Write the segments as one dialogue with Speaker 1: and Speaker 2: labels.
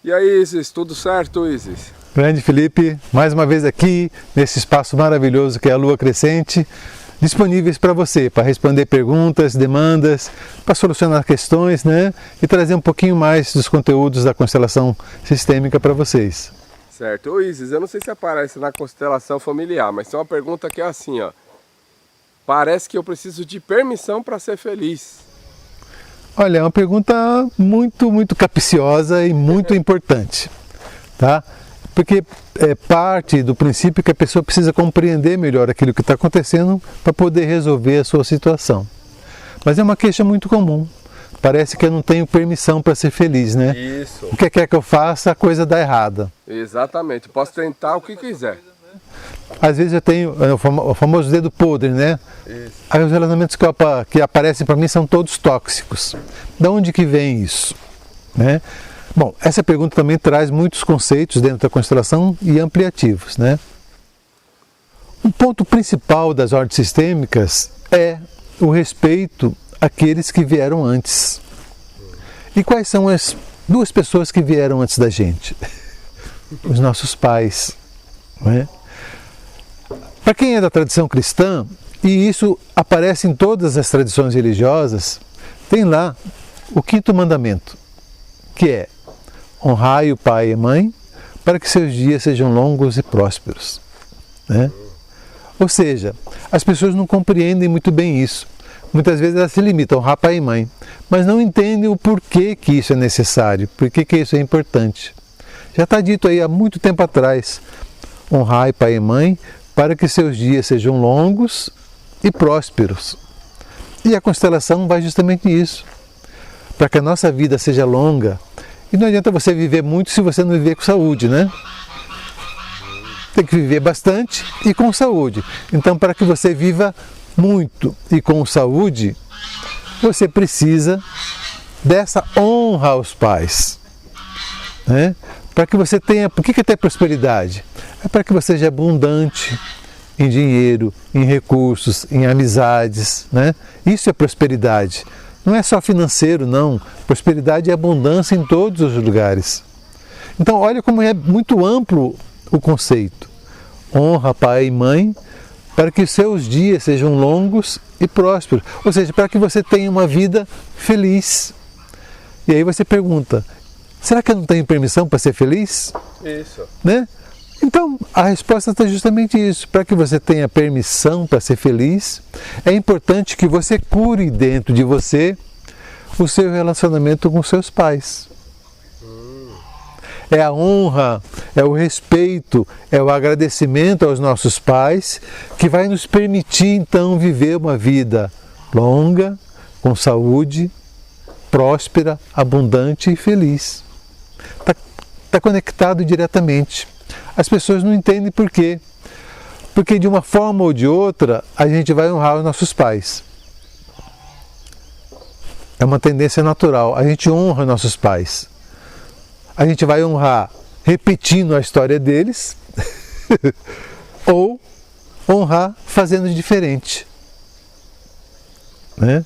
Speaker 1: E aí, Isis, tudo certo, Isis?
Speaker 2: Grande Felipe, mais uma vez aqui, nesse espaço maravilhoso que é a Lua Crescente, disponíveis para você, para responder perguntas, demandas, para solucionar questões, né? E trazer um pouquinho mais dos conteúdos da constelação sistêmica para vocês.
Speaker 1: Certo. Ô Isis, eu não sei se aparece na constelação familiar, mas tem uma pergunta que é assim, ó. Parece que eu preciso de permissão para ser feliz.
Speaker 2: Olha, é uma pergunta muito capciosa e muito importante, tá? Porque é parte do princípio que a pessoa precisa compreender melhor aquilo que está acontecendo para poder resolver a sua situação. Mas é uma queixa muito comum. Parece que eu não tenho permissão para ser feliz, né?
Speaker 1: Isso.
Speaker 2: O que quer que eu faça, a coisa dá errada.
Speaker 1: Exatamente. Posso tentar o que quiser.
Speaker 2: Às vezes eu tenho o famoso dedo podre, né?
Speaker 1: Isso.
Speaker 2: Aí os relacionamentos que aparecem para mim são todos tóxicos. De onde que vem isso? Né? Bom, essa pergunta também traz muitos conceitos dentro da constelação e ampliativos, né? O ponto principal das ordens sistêmicas é o respeito àqueles que vieram antes. E quais são as duas pessoas que vieram antes da gente? Os nossos pais, né? Para quem é da tradição cristã, e isso aparece em todas as tradições religiosas, tem lá o 5º mandamento, que é: honrai o pai e a mãe, para que seus dias sejam longos e prósperos. Né? Ou seja, as pessoas não compreendem muito bem isso. Muitas vezes elas se limitam a honrar pai e mãe, mas não entendem o porquê que isso é necessário, porquê que isso é importante. Já está dito aí há muito tempo atrás: honrai pai e mãe, para que seus dias sejam longos e prósperos. E a constelação vai justamente nisso, para que a nossa vida seja longa. E não adianta você viver muito se você não viver com saúde, né? Tem que viver bastante e com saúde. Então, para que você viva muito e com saúde, você precisa dessa honra aos pais, né? Para que você tenha... Por que é ter prosperidade? É para que você seja abundante em dinheiro, em recursos, em amizades, né? Isso é prosperidade. Não é só financeiro, não. Prosperidade é abundância em todos os lugares. Então, olha como é muito amplo o conceito. Honra pai e mãe, para que os seus dias sejam longos e prósperos. Ou seja, para que você tenha uma vida feliz. E aí você pergunta: será que eu não tenho permissão para ser feliz?
Speaker 1: Isso.
Speaker 2: Né? Então, a resposta está justamente isso. Para que você tenha permissão para ser feliz, é importante que você cure dentro de você o seu relacionamento com seus pais. É a honra, é o respeito, é o agradecimento aos nossos pais que vai nos permitir, então, viver uma vida longa, com próspera, abundante e feliz. Está conectado diretamente. As pessoas não entendem por quê. Porque de uma forma ou de outra, a gente vai honrar os nossos pais. É uma tendência natural. A gente honra nossos pais. A gente vai honrar repetindo a história deles ou honrar fazendo diferente. Né?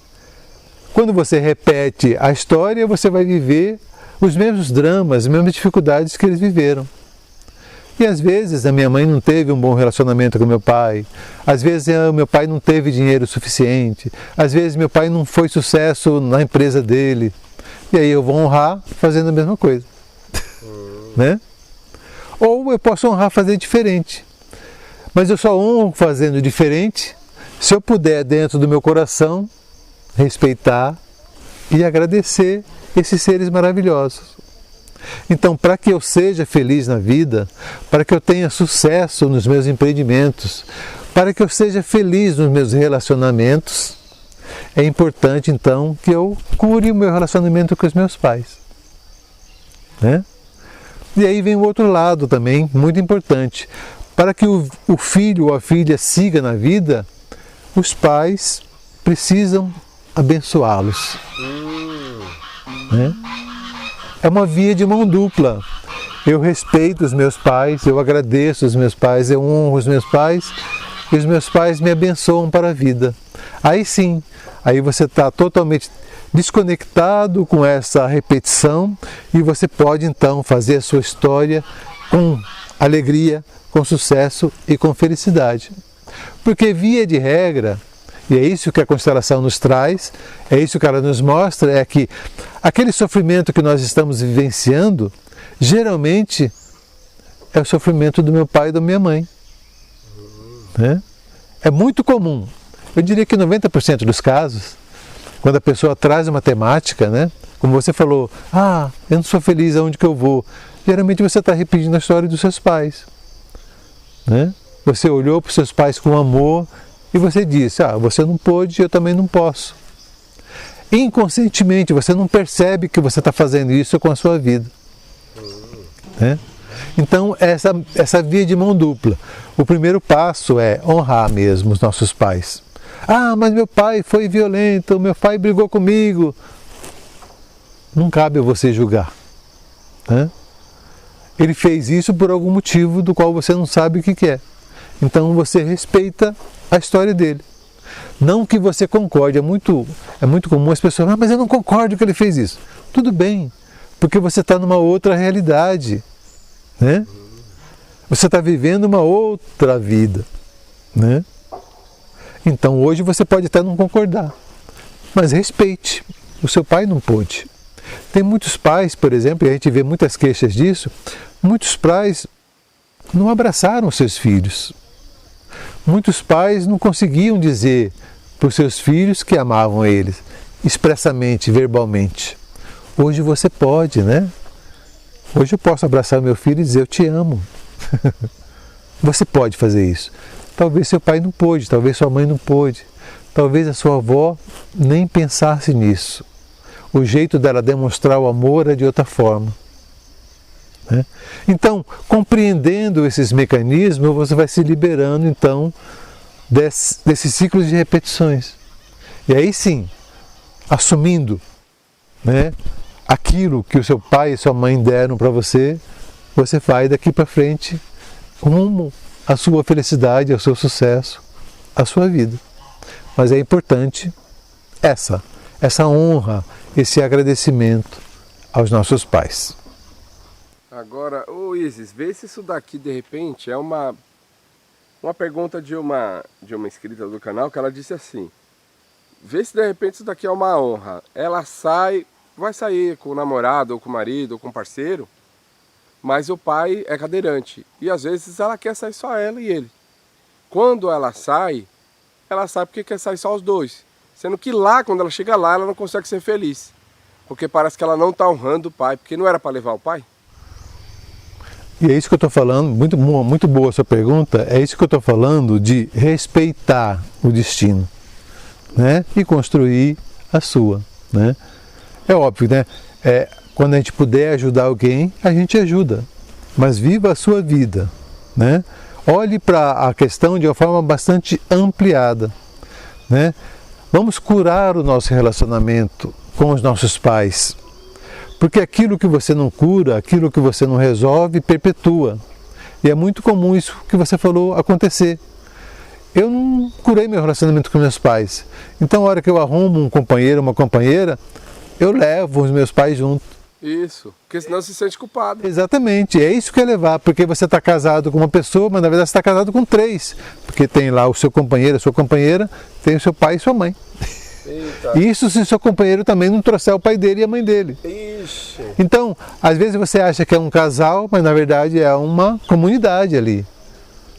Speaker 2: Quando você repete a história, você vai viver os mesmos dramas, as mesmas dificuldades que eles viveram. E às vezes a minha mãe não teve um bom relacionamento com meu pai, às vezes o meu pai não teve dinheiro suficiente, às vezes meu pai não foi sucesso na empresa dele. E aí eu vou honrar fazendo a mesma coisa. Né? Ou eu posso honrar fazendo diferente. Mas eu só honro fazendo diferente se eu puder, dentro do meu coração, respeitar e agradecer esses seres maravilhosos. Então, para que eu seja feliz na vida, para que eu tenha sucesso nos meus empreendimentos, para que eu seja feliz nos meus relacionamentos, é importante, então, que eu cure o meu relacionamento com os meus pais. Né? E aí vem o outro lado também, muito importante. Para que o filho ou a filha siga na vida, os pais precisam abençoá-los. Né? É uma via de mão dupla. Eu respeito os meus pais, eu agradeço os meus pais, eu honro os meus pais e os meus pais me abençoam para a vida. Aí sim, aí você está totalmente desconectado com essa repetição e você pode então fazer a sua história com alegria, com sucesso e com felicidade. Porque via de regra, e é isso que a constelação nos traz, é isso que ela nos mostra, é que aquele sofrimento que nós estamos vivenciando, geralmente é o sofrimento do meu pai e da minha mãe. Né? É muito comum, eu diria que 90% dos casos, quando a pessoa traz uma temática, né? Como você falou, eu não sou feliz aonde que eu vou. Geralmente você está repetindo a história dos seus pais. Né? Você olhou para os seus pais com amor e você disse, você não pôde, eu também não posso. Inconscientemente, você não percebe que você está fazendo isso com a sua vida. Né? Então, essa via de mão dupla. O primeiro passo é honrar mesmo os nossos pais. Mas meu pai foi violento, meu pai brigou comigo. Não cabe a você julgar. Né? Ele fez isso por algum motivo do qual você não sabe o que é. Então você respeita a história dele. Não que você concorde, é muito comum as pessoas, mas eu não concordo que ele fez isso. Tudo bem, porque você está numa outra realidade. Né? Você está vivendo uma outra vida. Né? Então hoje você pode até não concordar, mas respeite. O seu pai não pôde. Tem muitos pais, por exemplo, e a gente vê muitas queixas disso, muitos pais não abraçaram seus filhos. Muitos pais não conseguiam dizer para os seus filhos que amavam eles, expressamente, verbalmente. Hoje você pode, né? Hoje eu posso abraçar meu filho e dizer, eu te amo. Você pode fazer isso. Talvez seu pai não pôde, talvez sua mãe não pôde, talvez a sua avó nem pensasse nisso. O jeito dela demonstrar o amor é de outra forma. Né? Então, compreendendo esses mecanismos, você vai se liberando então desses ciclos de repetições. E aí sim, assumindo, né, aquilo que o seu pai e sua mãe deram para você, você vai daqui para frente rumo à sua felicidade, ao seu sucesso, à sua vida. Mas é importante essa honra, esse agradecimento aos nossos pais.
Speaker 1: Agora, Isis, vê se isso daqui de repente é uma pergunta de uma inscrita do canal, que ela disse assim: vê se de repente isso daqui é uma honra. Ela vai sair com o namorado, ou com o marido, ou com o parceiro, mas o pai é cadeirante. E às vezes ela quer sair só ela e ele. Quando ela sai porque quer sair só os dois. Sendo que lá, quando ela chega lá, ela não consegue ser feliz. Porque parece que ela não está honrando o pai, porque não era para levar o pai.
Speaker 2: E é isso que eu estou falando, muito boa a sua pergunta, é isso que eu estou falando de respeitar o destino, né? E construir a sua. Né? É óbvio, né? Quando a gente puder ajudar alguém, a gente ajuda, mas viva a sua vida. Né? Olhe para a questão de uma forma bastante ampliada. Né? Vamos curar o nosso relacionamento com os nossos pais. Porque aquilo que você não cura, aquilo que você não resolve, perpetua. E é muito comum isso que você falou acontecer. Eu não curei meu relacionamento com meus pais. Então, a hora que eu arrumo um companheiro, uma companheira, eu levo os meus pais junto.
Speaker 1: Isso, porque senão se sente culpado.
Speaker 2: Exatamente, é isso que é levar. Porque você está casado com uma pessoa, mas na verdade você está casado com 3. Porque tem lá o seu companheiro, a sua companheira, tem o seu pai e sua mãe. Eita. Isso se seu companheiro também não trouxer o pai dele e a mãe dele. Ixi. Então, às vezes você acha que é um casal, mas na verdade é uma comunidade ali.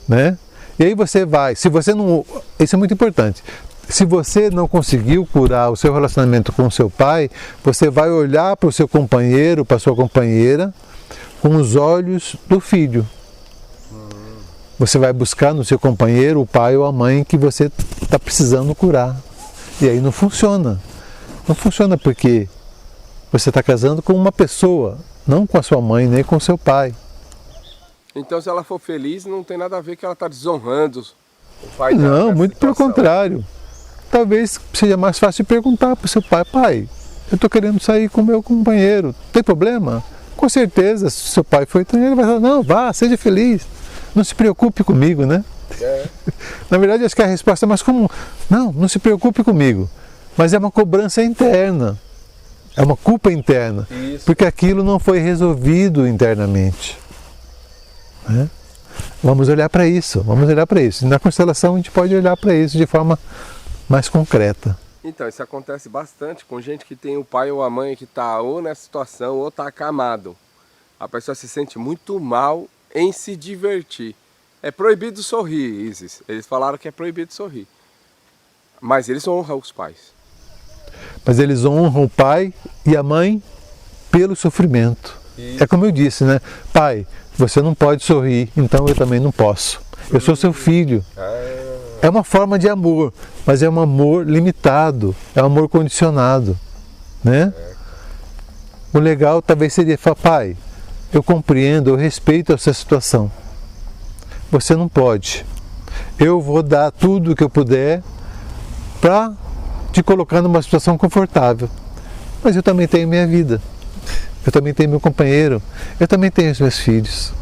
Speaker 2: Né? E aí você vai, se você não... Isso é muito importante. Se você não conseguiu curar o seu relacionamento com o seu pai, você vai olhar para o seu companheiro, para a sua companheira, com os olhos do filho. Você vai buscar no seu companheiro o pai ou a mãe que você está precisando curar. E aí não funciona. Não funciona porque você está casando com uma pessoa, não com a sua mãe, nem com o seu pai.
Speaker 1: Então, se ela for feliz, não tem nada a ver que ela está desonrando o pai dela.
Speaker 2: Não, muito pelo contrário. Talvez seja mais fácil perguntar para o seu pai: pai, eu estou querendo sair com o meu companheiro, tem problema? Com certeza, se seu pai for, então ele vai falar: não, vá, seja feliz, não se preocupe comigo, né? Na verdade, acho que a resposta é mais comum: não se preocupe comigo, mas é uma cobrança interna, é uma culpa interna, porque aquilo não foi resolvido internamente. Né? Vamos olhar para isso, vamos olhar para isso. E na constelação a gente pode olhar para isso de forma mais concreta.
Speaker 1: Então, isso acontece bastante com gente que tem o pai ou a mãe que está ou nessa situação ou está acamado. A pessoa se sente muito mal em se divertir. É proibido sorrir, Isis. Eles falaram que é proibido sorrir. Mas eles honram os pais.
Speaker 2: Mas eles honram o pai e a mãe pelo sofrimento. Isso. É como eu disse, né? Pai, você não pode sorrir, então eu também não posso. Eu sou seu filho. É uma forma de amor, mas é um amor limitado, é um amor condicionado, né? O legal talvez seria falar, pai, eu compreendo, eu respeito essa situação. Você não pode. Eu vou dar tudo o que eu puder para te colocar numa situação confortável. Mas eu também tenho minha vida. Eu também tenho meu companheiro. Eu também tenho os meus filhos.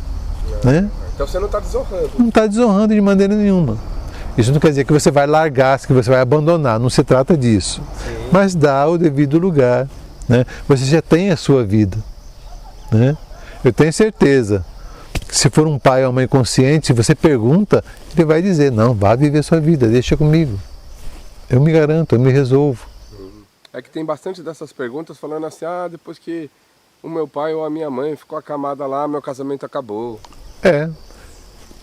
Speaker 2: Né?
Speaker 1: Então você não está desonrando.
Speaker 2: Não está desonrando de maneira nenhuma. Isso não quer dizer que você vai largar, que você vai abandonar. Não se trata disso. Sim. Mas dá o devido lugar. Né? Você já tem a sua vida. Né? Eu tenho certeza que se for um pai ou uma mãe consciente, se você pergunta, ele vai dizer, não, vá viver a sua vida, deixa comigo. Eu me garanto, eu me resolvo.
Speaker 1: É que tem bastante dessas perguntas falando assim, depois que o meu pai ou a minha mãe ficou acamada lá, meu casamento acabou.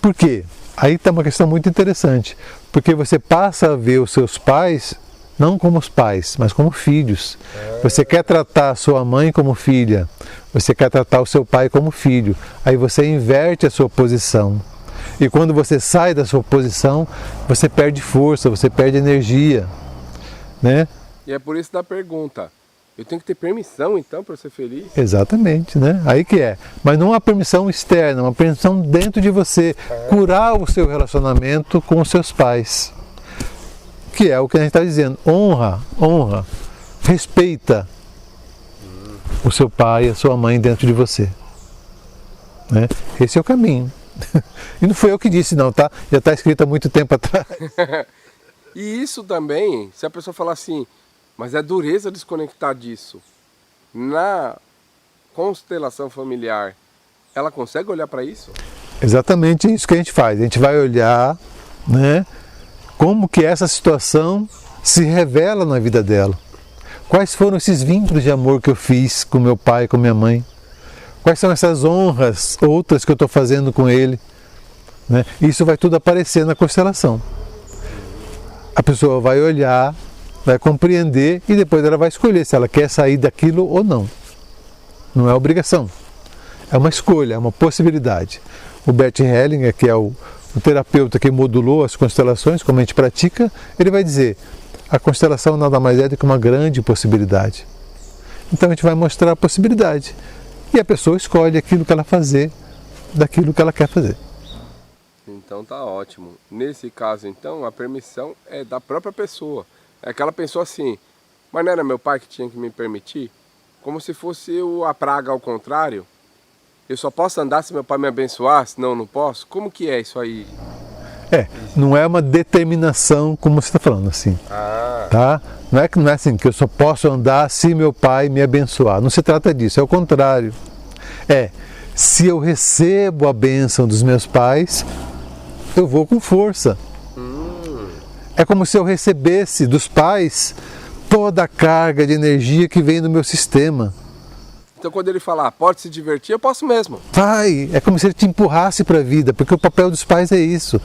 Speaker 2: Por quê? Aí está uma questão muito interessante, porque você passa a ver os seus pais não como os pais, mas como filhos. Você quer tratar a sua mãe como filha, você quer tratar o seu pai como filho, aí você inverte a sua posição. E quando você sai da sua posição, você perde força, você perde energia, né?
Speaker 1: E é por isso da pergunta, eu tenho que ter permissão então para ser feliz?
Speaker 2: Exatamente, né? Aí que é. Mas não uma permissão externa, uma permissão dentro de você. Curar o seu relacionamento com os seus pais. Que é o que a gente está dizendo. Honra, respeita o seu pai e a sua mãe dentro de você. Né? Esse é o caminho. E não foi eu que disse não, tá? Já está escrito há muito tempo atrás.
Speaker 1: E isso também, se a pessoa falar assim, mas é dureza desconectar disso. Na constelação familiar, ela consegue olhar para isso?
Speaker 2: Exatamente isso que a gente faz. A gente vai olhar, né, como que essa situação se revela na vida dela. Quais foram esses vínculos de amor que eu fiz com meu pai, com minha mãe? Quais são essas honras, outras que eu estou fazendo com ele? Né? Isso vai tudo aparecer na constelação. A pessoa vai olhar, vai compreender e depois ela vai escolher se ela quer sair daquilo ou não. Não é obrigação. É uma escolha, é uma possibilidade. O Bert Hellinger, que é o terapeuta que modulou as constelações, como a gente pratica, ele vai dizer, a constelação nada mais é do que uma grande possibilidade. Então a gente vai mostrar a possibilidade. E a pessoa escolhe aquilo que ela fazer, daquilo que ela quer fazer.
Speaker 1: Então tá ótimo. Nesse caso então, a permissão é da própria pessoa. É que ela pensou assim, mas não era meu pai que tinha que me permitir? Como se fosse a praga ao contrário. Eu só posso andar se meu pai me abençoar, senão eu não posso? Como que é isso aí?
Speaker 2: Não é uma determinação, como você está falando assim. Tá? Não é assim, que eu só posso andar se meu pai me abençoar. Não se trata disso, é o contrário. Se eu recebo a bênção dos meus pais, eu vou com força. É como se eu recebesse dos pais toda a carga de energia que vem do meu sistema.
Speaker 1: Então quando ele falar, pode se divertir, eu posso mesmo.
Speaker 2: Vai, é como se ele te empurrasse para a vida, porque o papel dos pais é isso.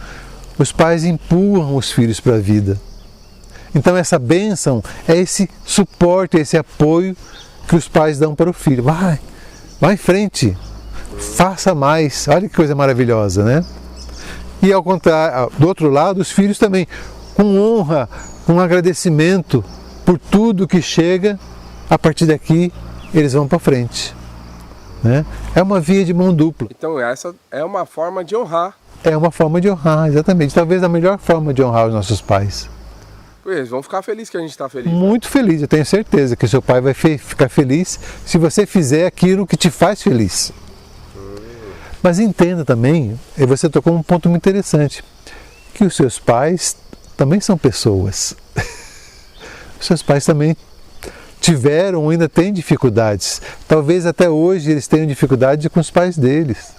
Speaker 2: Os pais empurram os filhos para a vida. Então essa bênção é esse suporte, esse apoio que os pais dão para o filho. Vai em frente, faça mais. Olha que coisa maravilhosa, né? E ao contrário, do outro lado, os filhos também, com honra, com agradecimento por tudo que chega, a partir daqui eles vão para frente. Né? É uma via de mão dupla.
Speaker 1: Então essa é uma forma de honrar.
Speaker 2: É uma forma de honrar, exatamente. Talvez a melhor forma de honrar os nossos pais.
Speaker 1: Eles vão ficar felizes que a gente está feliz.
Speaker 2: Muito feliz, eu tenho certeza que seu pai vai ficar feliz se você fizer aquilo que te faz feliz. Mas entenda também, e você tocou um ponto muito interessante, que os seus pais também são pessoas. seus pais também tiveram ou ainda têm dificuldades. Talvez até hoje eles tenham dificuldade com os pais deles.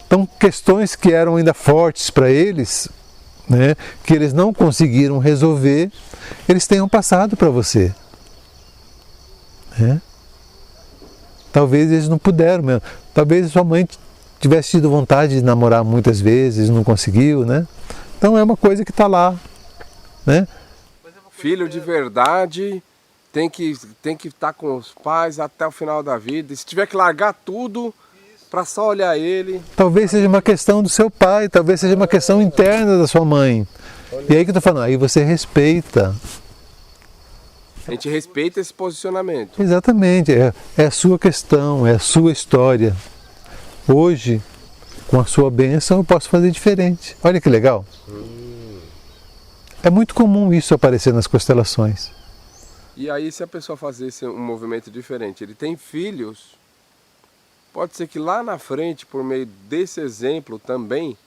Speaker 2: Então, questões que eram ainda fortes para eles, né, que eles não conseguiram resolver, eles tenham passado para você. Né? Talvez eles não puderam mesmo. Talvez sua mãe tivesse tido vontade de namorar muitas vezes, não conseguiu, né? Então é uma coisa que está lá, né?
Speaker 1: Filho de verdade tem que estar com os pais até o final da vida. E se tiver que largar tudo para só olhar ele.
Speaker 2: Talvez seja uma questão do seu pai, talvez seja uma questão interna da sua mãe. E aí que eu estou falando, aí você respeita.
Speaker 1: A gente respeita esse posicionamento.
Speaker 2: Exatamente, é a sua questão, é a sua história. Hoje, com a sua bênção, eu posso fazer diferente. Olha que legal. É muito comum isso aparecer nas constelações.
Speaker 1: E aí, se a pessoa fazer um movimento diferente, ele tem filhos, pode ser que lá na frente, por meio desse exemplo também,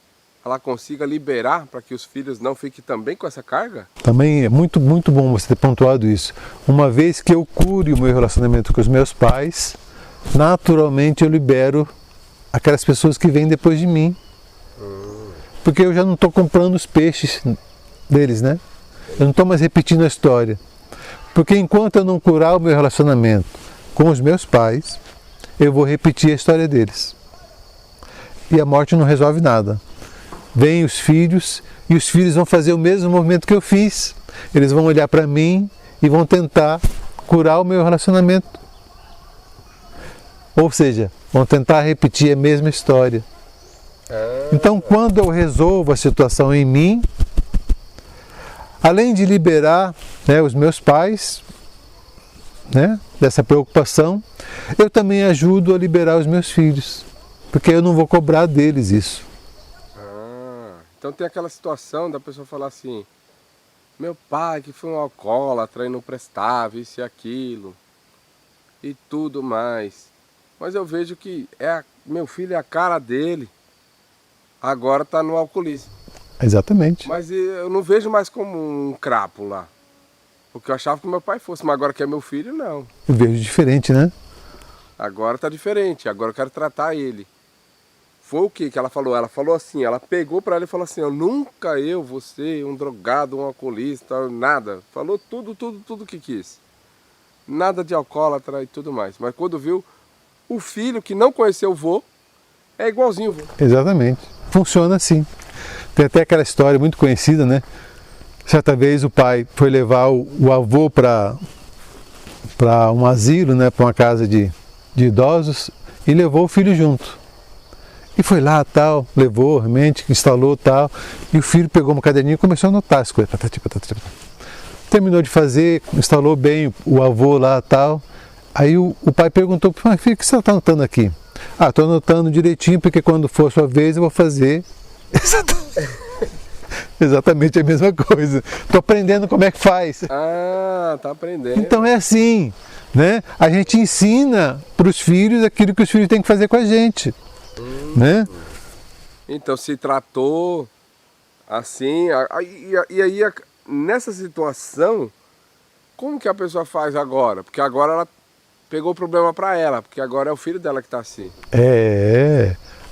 Speaker 1: ela consiga liberar para que os filhos não fiquem também com essa carga?
Speaker 2: Também é muito, muito bom você ter pontuado isso. Uma vez que eu cure o meu relacionamento com os meus pais, naturalmente eu libero aquelas pessoas que vêm depois de mim. Porque eu já não estou comprando os peixes deles, né? Eu não estou mais repetindo a história. Porque enquanto eu não curar o meu relacionamento com os meus pais, eu vou repetir a história deles. E a morte não resolve nada. Vêm os filhos e os filhos vão fazer o mesmo movimento que eu fiz. Eles vão olhar para mim e vão tentar curar o meu relacionamento. Ou seja, vão tentar repetir a mesma história. Então, quando eu resolvo a situação em mim, além de liberar, né, os meus pais, né, dessa preocupação, eu também ajudo a liberar os meus filhos, porque eu não vou cobrar deles isso.
Speaker 1: Então tem aquela situação da pessoa falar assim, meu pai que foi um alcoólatra e não prestava, isso e aquilo, e tudo mais. Mas eu vejo que meu filho é a cara dele, agora está no alcoolismo.
Speaker 2: Exatamente.
Speaker 1: Mas eu não vejo mais como um crapo lá. Porque eu achava que meu pai fosse, mas agora que é meu filho, não.
Speaker 2: Eu vejo diferente, né?
Speaker 1: Agora tá diferente, agora eu quero tratar ele. Foi o que ela falou? Ela falou assim, ela pegou para ele e falou assim, nunca vou ser um drogado, um alcoolista, nada. Falou tudo que quis. Nada de alcoólatra e tudo mais. Mas quando viu, o filho que não conheceu o vô, é igualzinho o vô.
Speaker 2: Exatamente. Funciona assim. Tem até aquela história muito conhecida, né? Certa vez o pai foi levar o avô para um asilo, né? Para uma casa de idosos, e levou o filho junto. E foi lá, tal, levou, realmente, instalou, tal, e o filho pegou um caderninho e começou a anotar as coisas. Terminou de fazer, instalou bem o avô lá, tal. Aí o pai perguntou para o filho, o que você está anotando aqui? Ah, estou anotando direitinho, porque quando for a sua vez eu vou fazer exatamente a mesma coisa. Estou aprendendo como é que faz.
Speaker 1: Ah, tá aprendendo.
Speaker 2: Então é assim, né? A gente ensina para os filhos aquilo que os filhos têm que fazer com a gente. Né?
Speaker 1: Então se tratou assim, e aí nessa situação, como que a pessoa faz agora? Porque agora ela pegou o problema para ela, porque agora é o filho dela que está assim.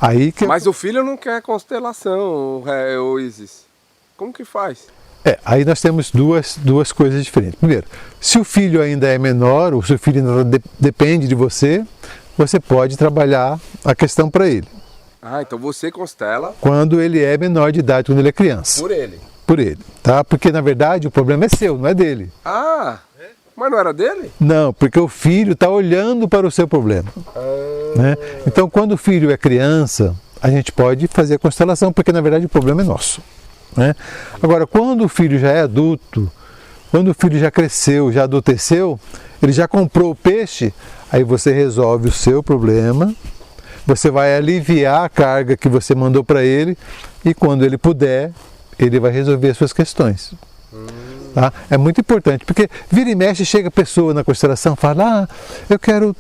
Speaker 2: Aí que...
Speaker 1: Mas o filho não quer constelação, o Isis. Como que faz?
Speaker 2: Aí nós temos duas coisas diferentes. Primeiro, se o filho ainda é menor, ou se o filho ainda depende de você, você pode trabalhar a questão para ele.
Speaker 1: Ah, então você constela...
Speaker 2: Quando ele é menor de idade, quando ele é criança.
Speaker 1: Por ele?
Speaker 2: Por ele, tá? Porque na verdade o problema é seu, não é dele.
Speaker 1: Ah, mas não era dele?
Speaker 2: Não, porque o filho está olhando para o seu problema. Né? Então quando o filho é criança, a gente pode fazer a constelação, porque na verdade o problema é nosso. Né? Agora, quando o filho já é adulto, quando o filho já cresceu, já adulteceu, ele já comprou o peixe, aí você resolve o seu problema, você vai aliviar a carga que você mandou para ele, e quando ele puder, ele vai resolver as suas questões. Tá? É muito importante, porque vira e mexe, chega a pessoa na constelação e fala, eu quero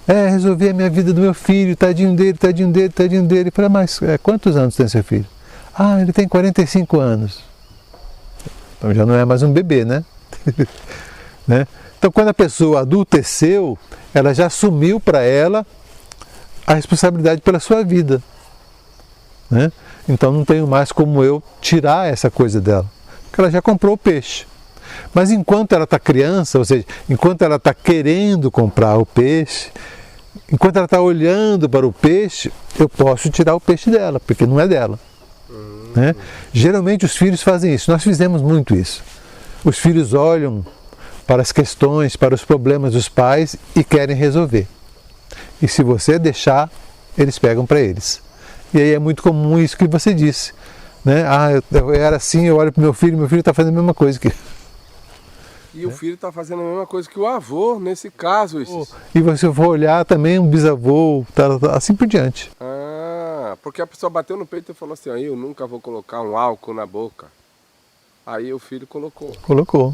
Speaker 2: resolver a minha vida do meu filho, tadinho dele. Eu falo, mas quantos anos tem seu filho? Ele tem 45 anos. Então já não é mais um bebê, né? Né? Então, quando a pessoa adulteceu, ela já assumiu para ela a responsabilidade pela sua vida. Né? Então, não tenho mais como eu tirar essa coisa dela, porque ela já comprou o peixe. Mas enquanto ela está criança, ou seja, enquanto ela está querendo comprar o peixe, enquanto ela está olhando para o peixe, eu posso tirar o peixe dela, porque não é dela. Né? Geralmente os filhos fazem isso, nós fizemos muito isso. Os filhos olham para as questões, para os problemas dos pais e querem resolver. E se você deixar, eles pegam para eles. E aí é muito comum isso que você disse. Né? Ah, eu era assim, eu olho para o meu filho está fazendo a mesma coisa que...
Speaker 1: E o filho está fazendo a mesma coisa que o avô, nesse caso.
Speaker 2: E você for olhar também um bisavô, assim por diante.
Speaker 1: Porque a pessoa bateu no peito e falou assim, eu nunca vou colocar um álcool na boca. Aí o filho colocou.
Speaker 2: Colocou.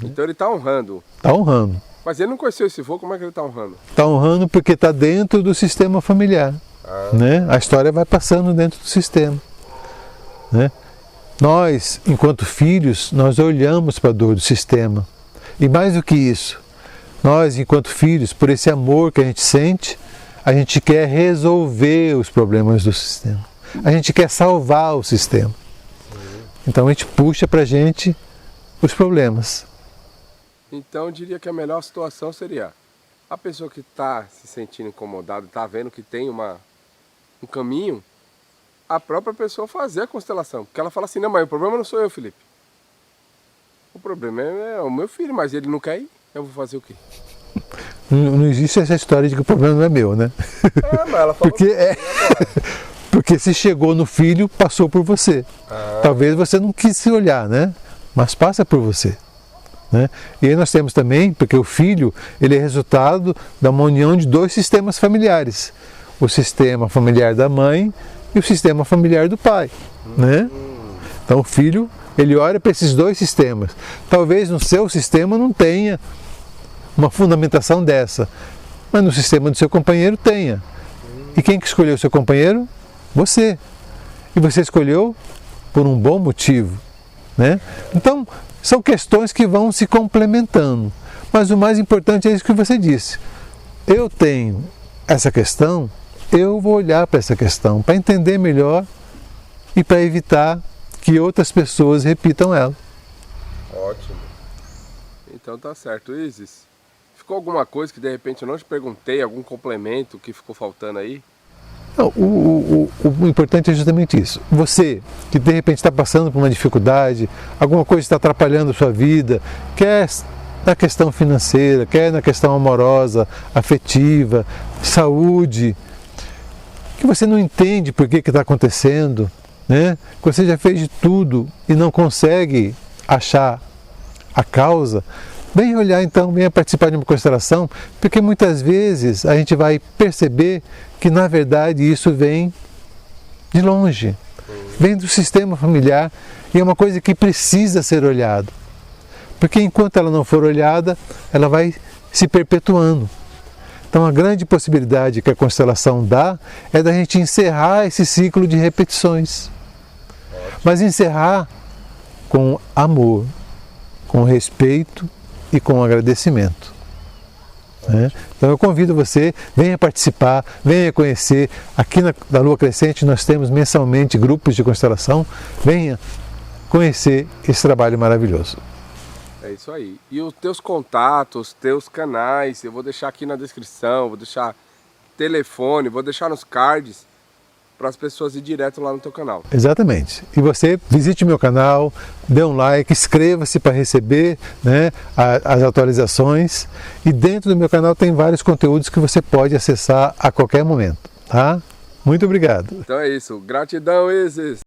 Speaker 1: Então ele está honrando.
Speaker 2: Está honrando.
Speaker 1: Mas ele não conheceu esse avô, como é que ele está honrando?
Speaker 2: Está honrando porque está dentro do sistema familiar. Né? A história vai passando dentro do sistema. Né? Nós, enquanto filhos, nós olhamos para a dor do sistema. E mais do que isso, nós, enquanto filhos, por esse amor que a gente sente, a gente quer resolver os problemas do sistema. A gente quer salvar o sistema. Então a gente puxa para a gente os problemas.
Speaker 1: Então eu diria que a melhor situação seria a pessoa que está se sentindo incomodada, está vendo que tem um caminho, a própria pessoa fazer a constelação. Porque ela fala assim, não, mas o problema não sou eu, Felipe. O problema é o meu filho, mas ele não quer ir. Eu vou fazer o quê?
Speaker 2: Não existe essa história de que o problema não é meu, né?
Speaker 1: Mas ela falou
Speaker 2: porque se chegou no filho, passou por você. Talvez você não quis se olhar, né? Mas passa por você. Né? E aí nós temos também, porque o filho ele é resultado de uma união de dois sistemas familiares. O sistema familiar da mãe e o sistema familiar do pai. Né? Então o filho, ele olha para esses dois sistemas. Talvez no seu sistema não tenha uma fundamentação dessa, mas no sistema do seu companheiro tenha. E quem que escolheu o seu companheiro? Você. E você escolheu por um bom motivo. Né? Então, são questões que vão se complementando. Mas o mais importante é isso que você disse. Eu tenho essa questão, eu vou olhar para essa questão para entender melhor e para evitar que outras pessoas repitam ela.
Speaker 1: Ótimo. Então tá certo. Isis, ficou alguma coisa que de repente eu não te perguntei, algum complemento que ficou faltando aí?
Speaker 2: Não, o importante é justamente isso. Você que de repente está passando por uma dificuldade, alguma coisa está atrapalhando a sua vida, quer na questão financeira, quer na questão amorosa, afetiva, saúde, que você não entende por que está acontecendo, né? Que você já fez de tudo e não consegue achar a causa, venha olhar então, venha participar de uma constelação, porque muitas vezes a gente vai perceber que na verdade isso vem de longe, vem do sistema familiar e é uma coisa que precisa ser olhada, porque enquanto ela não for olhada, ela vai se perpetuando. Então a grande possibilidade que a constelação dá é da gente encerrar esse ciclo de repetições, mas encerrar com amor, com respeito e com agradecimento. Né? Então eu convido você, venha participar, venha conhecer. Aqui na Lua Crescente nós temos mensalmente grupos de constelação. Venha conhecer esse trabalho maravilhoso.
Speaker 1: É isso aí. E os teus contatos, teus canais, eu vou deixar aqui na descrição, vou deixar telefone, vou deixar nos cards para as pessoas ir direto lá no teu canal.
Speaker 2: Exatamente. E você visite meu canal, dê um like, inscreva-se para receber, né, as atualizações. E dentro do meu canal tem vários conteúdos que você pode acessar a qualquer momento. Tá? Muito obrigado.
Speaker 1: Então é isso. Gratidão, Isis.